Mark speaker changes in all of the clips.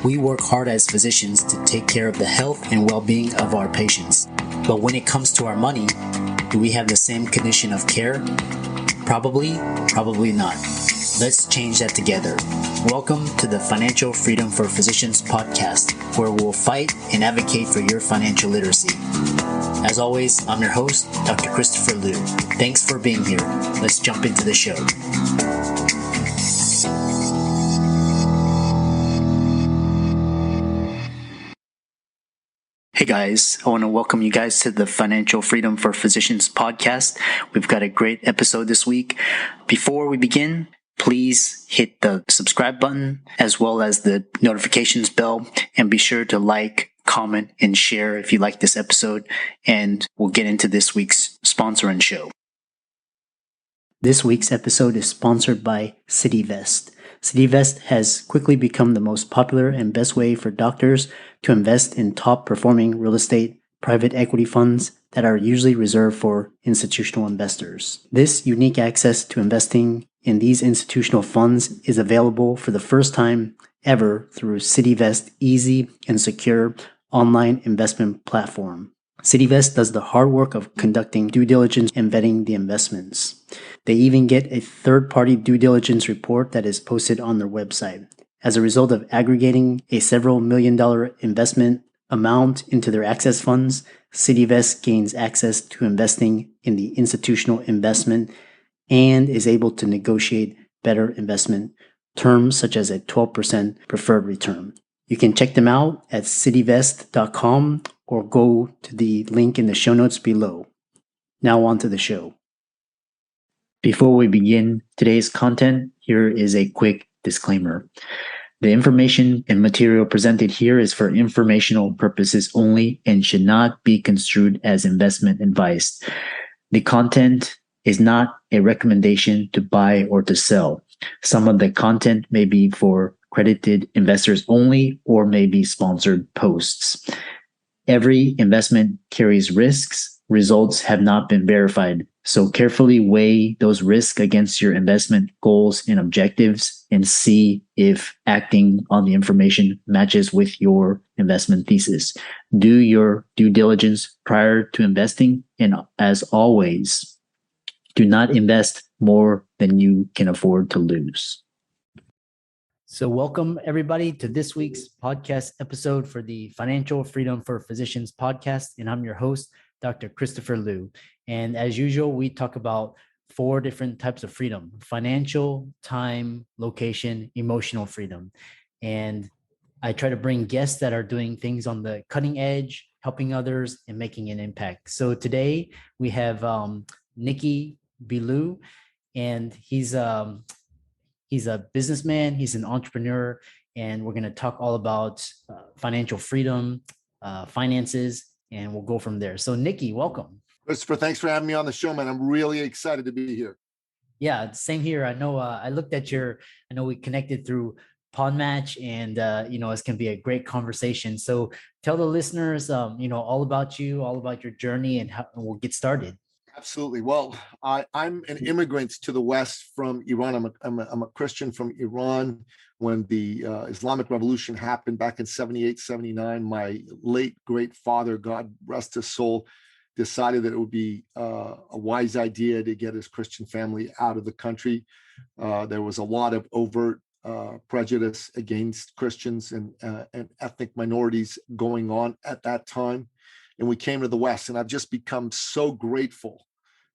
Speaker 1: We work hard as physicians to take care of the health and well-being of our patients. But when it comes to our money, do we have the same condition of care? Probably not. Let's change that together. Welcome to the Financial Freedom for Physicians podcast, where we'll fight and advocate for your financial literacy. As always, I'm your host, Dr. Christopher Liu. Thanks for being here. Let's jump into the show. Hey guys, I want to welcome you guys to the Financial Freedom for Physicians podcast. We've got a great episode this week. Before we begin, please hit the subscribe button as well as the notifications bell, and be sure to like, comment, and share if you like this episode, and we'll get into this week's sponsor and show. This week's episode is sponsored by CityVest. CityVest has quickly become the most popular and best way for doctors to invest in top-performing real estate private equity funds that are usually reserved for institutional investors. This unique access to investing in these institutional funds is available for the first time ever through CityVest's easy and secure online investment platform. CityVest does the hard work of conducting due diligence and vetting the investments. They even get a third-party due diligence report that is posted on their website. As a result of aggregating a several million-dollar investment amount into their access funds, CityVest gains access to investing in the institutional investment and is able to negotiate better investment terms such as a 12% preferred return. You can check them out at cityvest.com or go to the link in the show notes below. Now on to the show. Before we begin today's content, here is a quick disclaimer. The information and material presented here is for informational purposes only and should not be construed as investment advice. The content is not a recommendation to buy or to sell. Some of the content may be for accredited investors only or may be sponsored posts. Every investment carries risks. Results have not been verified. So carefully weigh those risks against your investment goals and objectives and see if acting on the information matches with your investment thesis. Do your due diligence prior to investing, and as always, do not invest more than you can afford to lose. So welcome everybody to this week's podcast episode for the Financial Freedom for Physicians podcast. And I'm your host, Dr. Christopher Liu. And as usual, we talk about 4 different types of freedom: financial, time, location, emotional freedom. And I try to bring guests that are doing things on the cutting edge, helping others and making an impact. So today we have Nicky Billou, and he's a businessman, he's an entrepreneur, and we're going to talk all about financial freedom, finances, and we'll go from there. So Nicky, welcome.
Speaker 2: Christopher, thanks for having me on the show, man. I'm really excited to be here.
Speaker 1: Yeah, same here. I know I looked at I know we connected through Podmatch, and it's going to be a great conversation. So tell the listeners, all about you, all about your journey, and we'll get started.
Speaker 2: Absolutely. Well, I'm an immigrant to the West from Iran. I'm a Christian from Iran. When the Islamic Revolution happened back in 78, 79, my late great father, God rest his soul, decided that it would be a wise idea to get his Christian family out of the country. There was a lot of overt prejudice against Christians and ethnic minorities going on at that time. And we came to the West, and I've just become so grateful,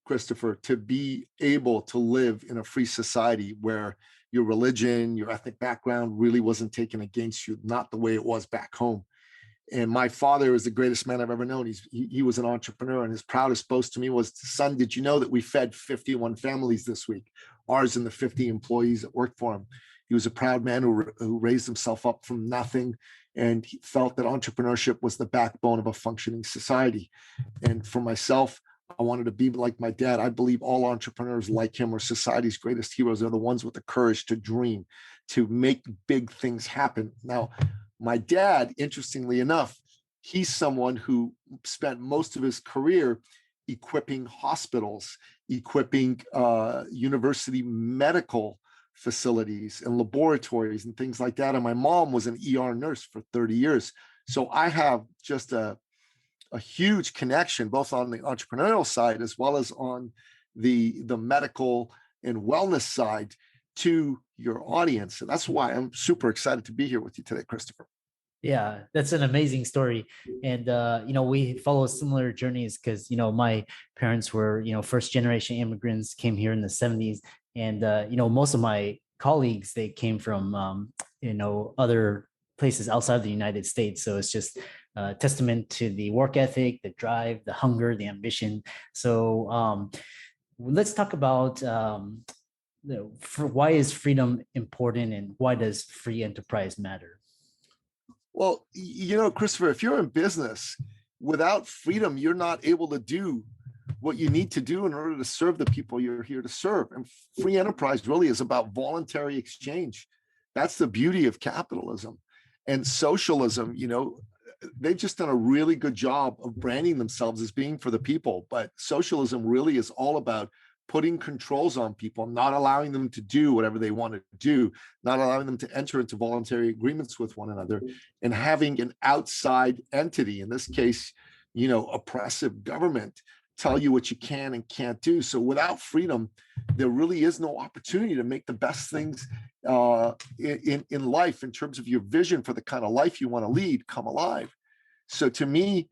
Speaker 2: Christopher, to be able to live in a free society where your religion, your ethnic background really wasn't taken against you, not the way it was back home. And my father is the greatest man I've ever known. He was an entrepreneur, and his proudest boast to me was, "Son, did you know that we fed 51 families this week? Ours and the 50 employees that worked for him." He was a proud man who raised himself up from nothing, and he felt that entrepreneurship was the backbone of a functioning society. And for myself, I wanted to be like my dad. I believe all entrepreneurs like him are society's greatest heroes. They're the ones with the courage to dream, to make big things happen. Now, my dad, interestingly enough, he's someone who spent most of his career equipping hospitals, equipping university medical facilities and laboratories and things like that. And my mom was an ER nurse for 30 years. So I have just a huge connection, both on the entrepreneurial side as well as on the medical and wellness side to your audience. And that's why I'm super excited to be here with you today, Christopher.
Speaker 3: Yeah, that's an amazing story. And, we follow similar journeys because, my parents were, first generation immigrants, came here in the 70s. And, most of my colleagues, they came from, other places outside of the United States. So it's just a testament to the work ethic, the drive, the hunger, the ambition. So let's talk about why is freedom important and why does free enterprise matter?
Speaker 2: Well, Christopher, if you're in business, without freedom, you're not able to do what you need to do in order to serve the people you're here to serve. And free enterprise really is about voluntary exchange. That's the beauty of capitalism. And socialism, they've just done a really good job of branding themselves as being for the people. But socialism really is all about putting controls on people, not allowing them to do whatever they want to do, not allowing them to enter into voluntary agreements with one another, and having an outside entity, in this case, oppressive government, tell you what you can and can't do. So without freedom, there really is no opportunity to make the best things in life in terms of your vision for the kind of life you want to lead come alive. So to me,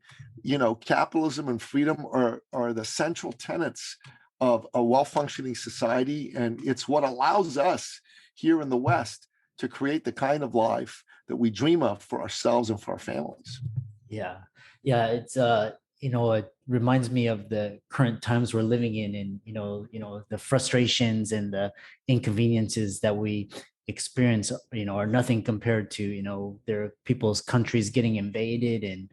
Speaker 2: capitalism and freedom are the central tenets of a well-functioning society. And it's what allows us here in the West to create the kind of life that we dream of for ourselves and for our families.
Speaker 3: Yeah. Yeah. It's, it reminds me of the current times we're living in and, the frustrations and the inconveniences that we experience, are nothing compared to, there are people's countries getting invaded and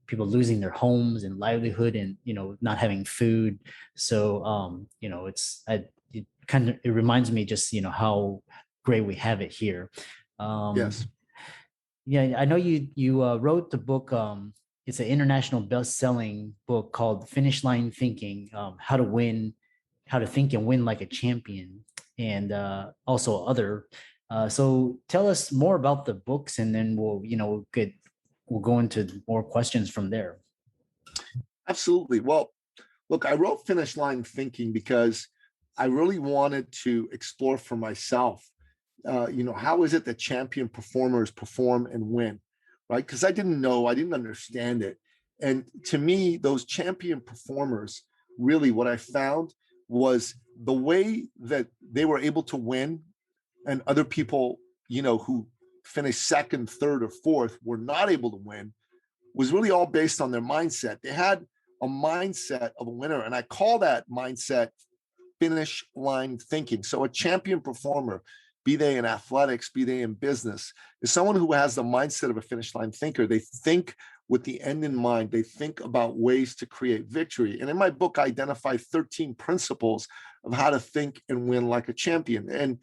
Speaker 3: people losing their homes and livelihood and, not having food. So, it reminds me just, how great we have it here.
Speaker 2: Yes.
Speaker 3: Yeah, I know you wrote the book. It's an international best-selling book called Finish Line Thinking, how to think and win like a champion, and also other. So tell us more about the books, and then we'll go into more questions from there.
Speaker 2: Absolutely. Well, look, I wrote Finish Line Thinking because I really wanted to explore for myself, how is it that champion performers perform and win, right? Because I didn't understand it. And to me, those champion performers, really what I found was the way that they were able to win and other people, who finished second, third, or fourth were not able to win was really all based on their mindset. They had a mindset of a winner. And I call that mindset finish line thinking. So a champion performer, be they in athletics, be they in business, is someone who has the mindset of a finish line thinker. They think with the end in mind. They think about ways to create victory. And in my book, I identify 13 principles of how to think and win like a champion. And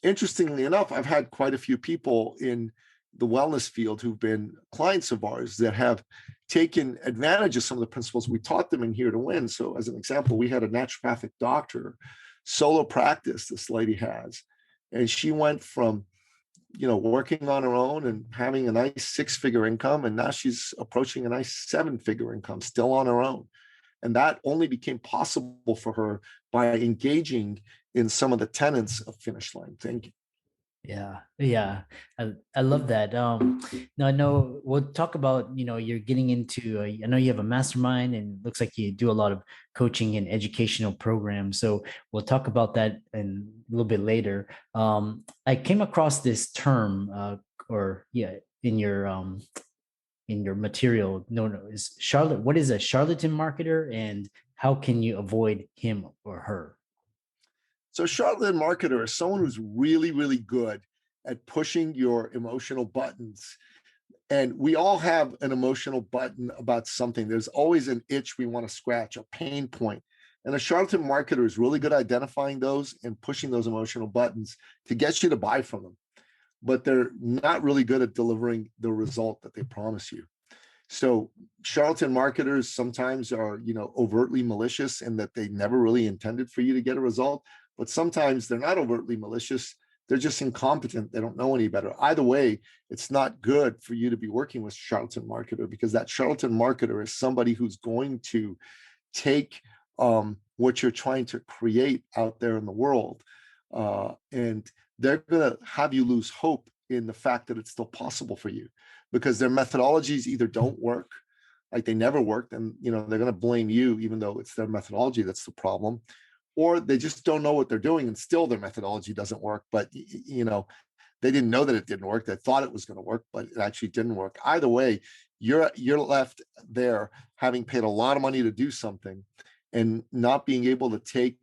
Speaker 2: interestingly enough, I've had quite a few people in the wellness field who've been clients of ours that have taken advantage of some of the principles we taught them in Here to Win. So as an example, we had a naturopathic doctor, solo practice this lady has, and she went from, working on her own and having a nice 6-figure income, and now she's approaching a nice 7-figure income, still on her own. And that only became possible for her by engaging in some of the tenets of finish line thinking.
Speaker 3: Yeah. I love that. Now I know we'll talk about, you're getting into, I know you have a mastermind and it looks like you do a lot of coaching and educational programs. So we'll talk about that in a little bit later. I came across this term, in your material. Is Charlotte, what is a charlatan marketer and how can you avoid him or her?
Speaker 2: So charlatan marketer is someone who's really, really good at pushing your emotional buttons. And we all have an emotional button about something. There's always an itch we want to scratch, a pain point. And a charlatan marketer is really good at identifying those and pushing those emotional buttons to get you to buy from them. But they're not really good at delivering the result that they promise you. So charlatan marketers sometimes are, overtly malicious in that they never really intended for you to get a result. But sometimes they're not overtly malicious. they're just incompetent. They don't know any better. Either way, it's not good for you to be working with charlatan marketer, because that charlatan marketer is somebody who's going to take what you're trying to create out there in the world, and they're going to have you lose hope in the fact that it's still possible for you, because their methodologies either don't work, like they never worked, and they're going to blame you even though it's their methodology that's the problem, or they just don't know what they're doing and still their methodology doesn't work. But they didn't know that it didn't work. They thought it was going to work, but it actually didn't work. Either way, you're left there having paid a lot of money to do something and not being able to take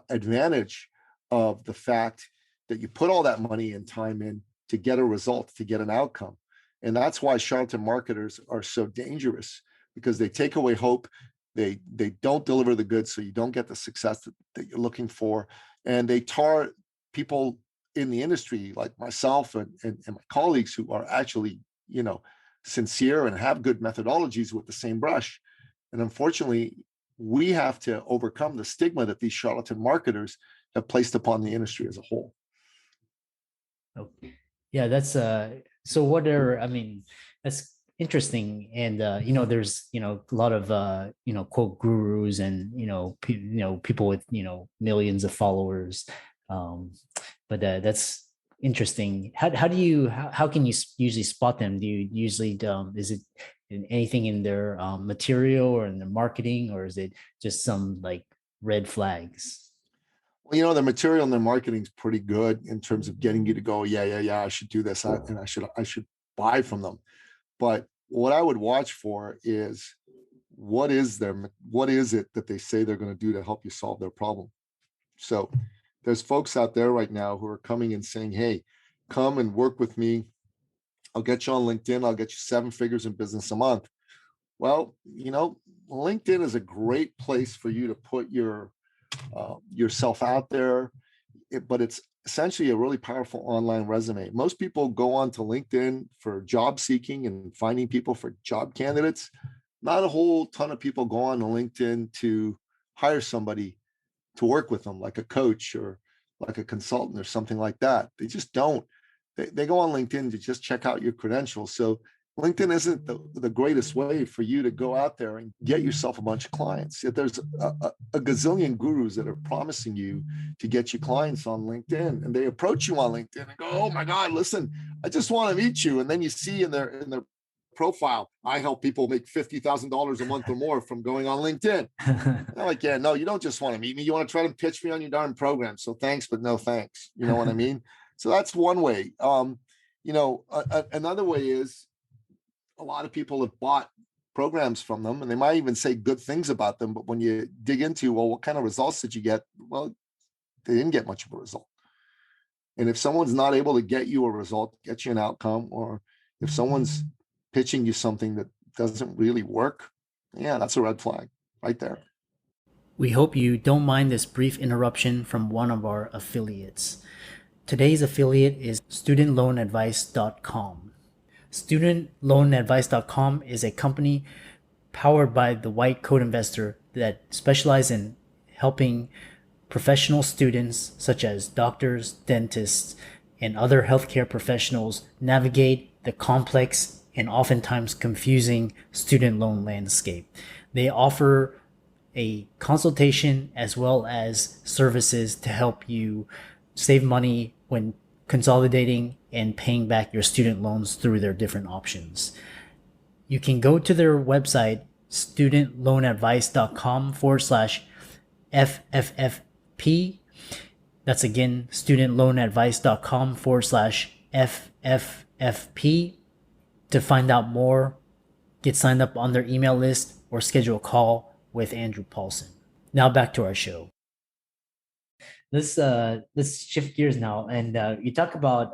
Speaker 2: advantage of the fact that you put all that money and time in to get a result, to get an outcome. And that's why charlatan marketers are so dangerous, because they take away hope. They don't deliver the goods, so you don't get the success that you're looking for. And they tar people in the industry like myself and my colleagues who are actually, sincere and have good methodologies with the same brush. And unfortunately, we have to overcome the stigma that these charlatan marketers have placed upon the industry as a whole.
Speaker 3: Oh, yeah, that's that's interesting. And there's a lot of quote gurus and people with millions of followers, but that's interesting. How can you usually spot them? Do you usually is it anything in their material or in their marketing, or is it just some like red flags?
Speaker 2: Well, the material and their marketing is pretty good in terms of getting you to go, yeah, I should do this, and I should buy from them. But what I would watch for is what is it that they say they're going to do to help you solve their problem. So there's folks out there right now who are coming and saying, hey, come and work with me. I'll get you on LinkedIn. I'll get you 7 figures in business a month. Well, LinkedIn is a great place for you to put yourself out there, but it's essentially a really powerful online resume. Most people go on to LinkedIn for job seeking and finding people for job candidates. Not a whole ton of people go on to LinkedIn to hire somebody to work with them, like a coach or like a consultant or something like that. They just don't. They go on LinkedIn to just check out your credentials. So LinkedIn isn't the greatest way for you to go out there and get yourself a bunch of clients. There's a gazillion gurus that are promising you to get you clients on LinkedIn, and they approach you on LinkedIn and go, oh my God, listen, I just want to meet you. And then you see in their profile, I help people make $50,000 a month or more from going on LinkedIn. They're like, yeah, no, you don't just want to meet me. You want to try to pitch me on your darn program. So thanks, but no thanks. You know what I mean? So that's one way. Another way is, a lot of people have bought programs from them, and they might even say good things about them. But when you dig into, well, what kind of results did you get? Well, they didn't get much of a result. And if someone's not able to get you a result, get you an outcome, or if someone's pitching you something that doesn't really work, yeah, that's a red flag right there.
Speaker 3: We hope you don't mind this brief interruption from one of our affiliates. Today's affiliate is studentloanadvice.com. StudentLoanAdvice.com is a company powered by the White Coat Investor that specializes in helping professional students such as doctors, dentists, and other healthcare professionals navigate the complex and oftentimes confusing student loan landscape. They offer a consultation as well as services to help you save money when consolidating and paying back your student loans through their different options. You can go to their website, studentloanadvice.com/FFFP. That's again, studentloanadvice.com/FFFP to find out more, get signed up on their email list, or schedule a call with Andrew Paulson. Now back to our show. Let's shift gears now, and you talk about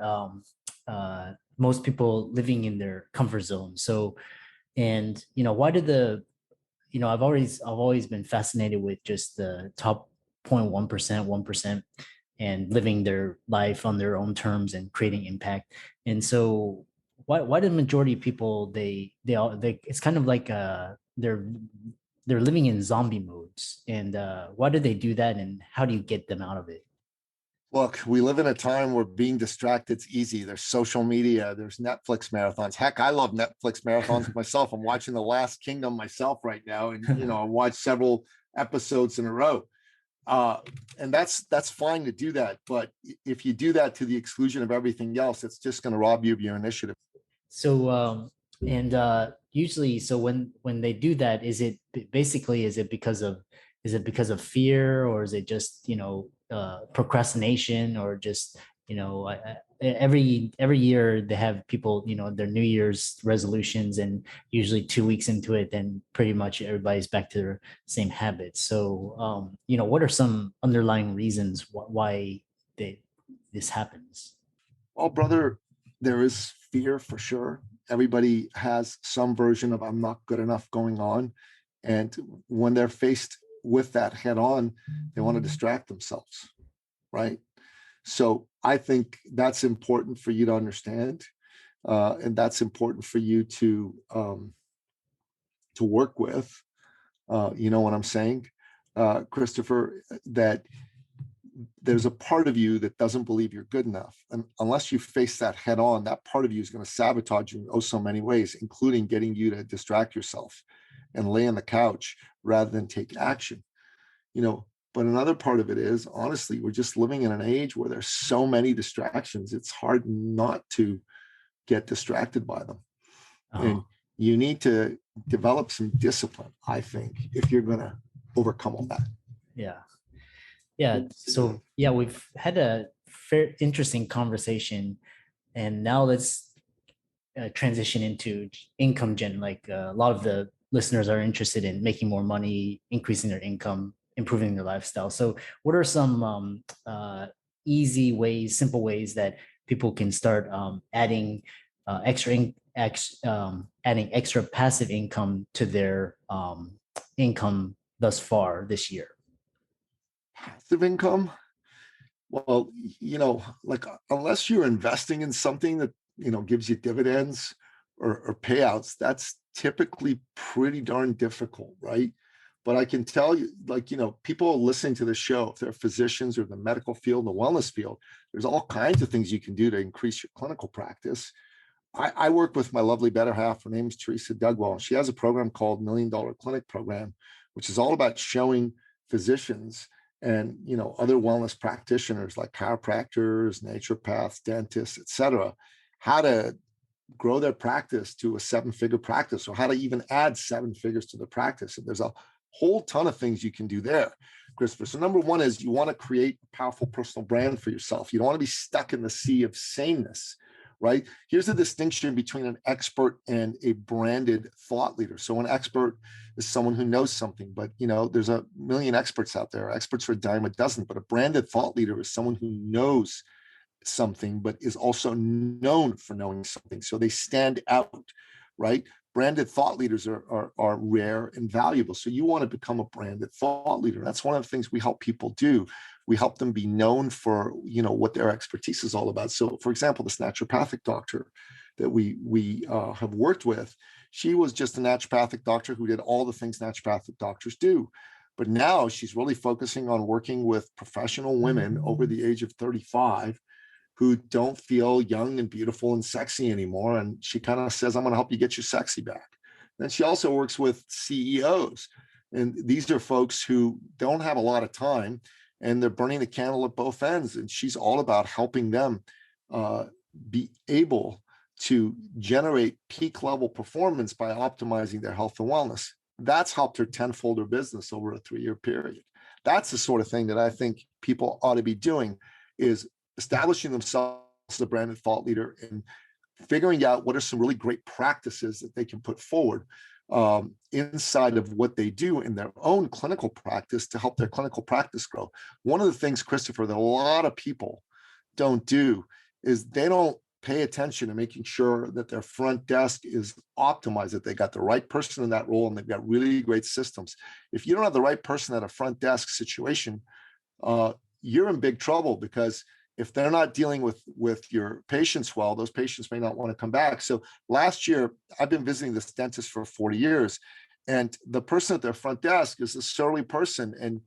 Speaker 3: most people living in their comfort zone. So, and why did I've always been fascinated with just the top 0.1%, 1%, and living their life on their own terms and creating impact. And so, why do the majority of people they it's kind of like they're living in zombie modes, and why do they do that, and how do you get them out of it?
Speaker 2: Look, we live in a time where being distracted's easy. There's social media, there's Netflix marathons. Heck, I love Netflix marathons myself. I'm watching The Last Kingdom myself right now, and I watched several episodes in a row. And that's fine to do that, but if you do that to the exclusion of everything else, it's just going to rob you of your initiative.
Speaker 3: So usually, so when they do that, is it because of fear, or is it just procrastination, or just every year they have people, their New Year's resolutions, and usually 2 weeks into it, then pretty much everybody's back to their same habits. So what are some underlying reasons why this happens?
Speaker 2: Well, brother, there is fear for sure. Everybody has some version of I'm not good enough going on. And when they're faced with that head on, they want to distract themselves, right? So I think that's important for you to understand. And that's important for you to work with. You know what I'm saying, Christopher, that there's a part of you that doesn't believe you're good enough. And unless you face that head on, that part of you is going to sabotage you in oh so many ways, including getting you to distract yourself and lay on the couch rather than take action. But another part of it is, honestly, we're just living in an age where there's so many distractions. It's hard not to get distracted by them. And you need to develop some discipline, I think, if you're going to overcome all that.
Speaker 3: Yeah. Yeah. So yeah, we've had a fair interesting conversation, and now let's transition into income gen. Like a lot of the listeners are interested in making more money, increasing their income, improving their lifestyle. So what are some easy ways, simple ways that people can start adding adding extra passive income to their income thus far this year?
Speaker 2: Passive income? Well, like unless you're investing in something that, gives you dividends or payouts, that's typically pretty darn difficult, right? But I can tell you, like, people listening to the show, if they're physicians or the medical field, the wellness field, there's all kinds of things you can do to increase your clinical practice. I work with my lovely better half. Her name's Teresa Dugwell. She has a program called $1 Million Clinic Program, which is all about showing physicians and other wellness practitioners like chiropractors, naturopaths, dentists, etc., how to grow their practice to a 7-figure practice, or how to even add 7 figures to the practice. And there's a whole ton of things you can do there, Christopher. So number one is you want to create a powerful personal brand for yourself. You don't want to be stuck in the sea of sameness, right? Here's the distinction between an expert and a branded thought leader. So an expert is someone who knows something, but there's a million experts out there. Experts are a dime a dozen, but a branded thought leader is someone who knows something, but is also known for knowing something. So they stand out, right? Branded thought leaders are rare and valuable. So you want to become a branded thought leader. That's one of the things we help people do. We help them be known for, what their expertise is all about. So, for example, this naturopathic doctor that we have worked with, she was just a naturopathic doctor who did all the things naturopathic doctors do. But now she's really focusing on working with professional women over the age of 35 who don't feel young and beautiful and sexy anymore. And she kind of says, I'm going to help you get your sexy back. Then she also works with CEOs. And these are folks who don't have a lot of time and they're burning the candle at both ends. And she's all about helping them be able to generate peak level performance by optimizing their health and wellness. That's helped her tenfold her business over a 3-year period. That's the sort of thing that I think people ought to be doing, is establishing themselves as a branded thought leader and figuring out what are some really great practices that they can put forward inside of what they do in their own clinical practice to help their clinical practice grow. One of the things, Christopher, that a lot of people don't do is they don't pay attention to making sure that their front desk is optimized, that they got the right person in that role and they've got really great systems. If you don't have the right person at a front desk situation, you're in big trouble, because if they're not dealing with your patients well, those patients may not want to come back. So last year, I've been visiting this dentist for 40 years, and the person at their front desk is a surly person. And,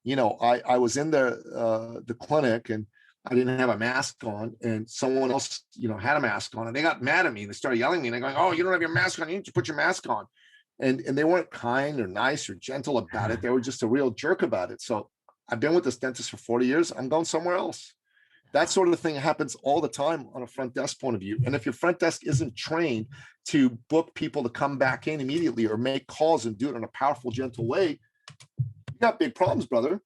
Speaker 2: I was in the clinic, and I didn't have a mask on, and someone else, had a mask on, and they got mad at me. They started yelling at me, and they're going, "Oh, you don't have your mask on. You need to put your mask on." And they weren't kind or nice or gentle about it. They were just a real jerk about it. So I've been with this dentist for 40 years. I'm going somewhere else. That sort of thing happens all the time on a front desk point of view. And if your front desk isn't trained to book people to come back in immediately or make calls and do it in a powerful, gentle way, you got big problems, brother.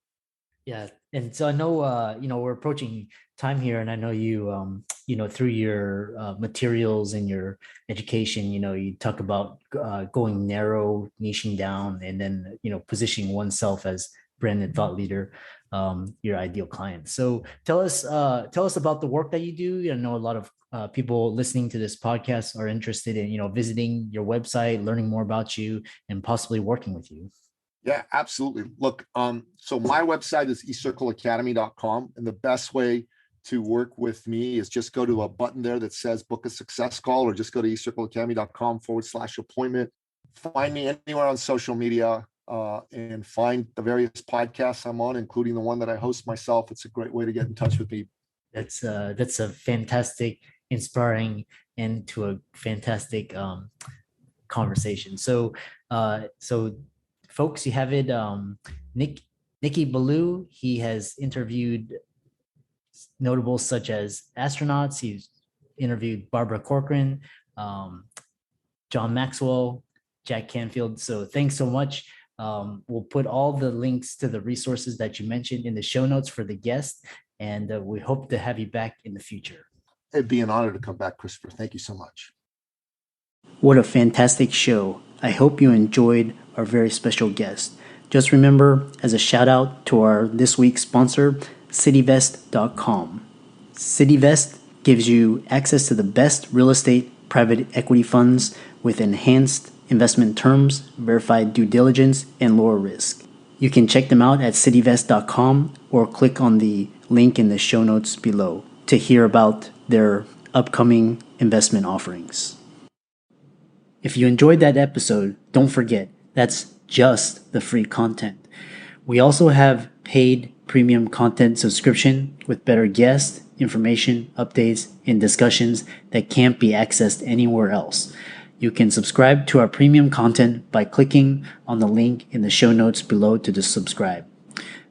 Speaker 3: Yeah. And so I know, we're approaching time here, and I know you, through your materials and your education, you talk about going narrow, niching down, and then, positioning oneself as brand and thought leader, your ideal client. So tell us about the work that you do. I know a lot of people listening to this podcast are interested in, visiting your website, learning more about you, and possibly working with you.
Speaker 2: Yeah, absolutely. Look, so my website is eCircleacademy.com, and the best way to work with me is just go to a button there that says book a success call, or just go to eCircleacademy.com/appointment. Find me anywhere on social media, and find the various podcasts I'm on, including the one that I host myself. It's a great way to get in touch with me.
Speaker 3: That's a fantastic, inspiring, and to a fantastic conversation. So folks, you have it. Nicky Billou, he has interviewed notables such as astronauts. He's interviewed Barbara Corcoran, John Maxwell, Jack Canfield. So thanks so much. We'll put all the links to the resources that you mentioned in the show notes for the guest, and we hope to have you back in the future.
Speaker 2: It'd be an honor to come back, Christopher. Thank you so much.
Speaker 1: What a fantastic show. I hope you enjoyed our very special guest. Just remember, as a shout out to our this week's sponsor, CityVest.com. CityVest gives you access to the best real estate private equity funds with enhanced investment terms, verified due diligence, and lower risk. You can check them out at cityvest.com or click on the link in the show notes below to hear about their upcoming investment offerings. If you enjoyed that episode, don't forget, that's just the free content. We also have paid premium content subscription with better guests, information, updates, and discussions that can't be accessed anywhere else. You can subscribe to our premium content by clicking on the link in the show notes below to subscribe.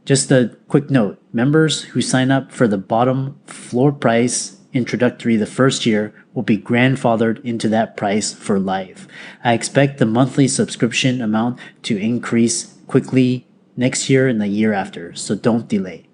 Speaker 1: Just a quick note, members who sign up for the bottom floor price introductory the first year will be grandfathered into that price for life. I expect the monthly subscription amount to increase quickly next year and the year after, so don't delay.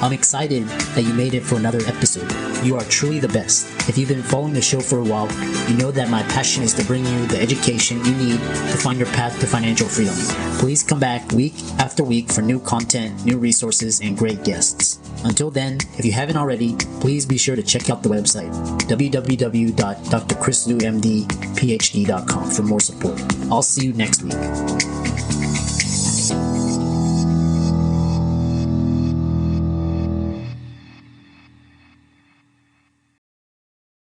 Speaker 1: I'm excited that you made it for another episode. You are truly the best. If you've been following the show for a while, you know that my passion is to bring you the education you need to find your path to financial freedom. Please come back week after week for new content, new resources, and great guests. Until then, if you haven't already, please be sure to check out the website, www.drchrislewmdphd.com for more support. I'll see you next week.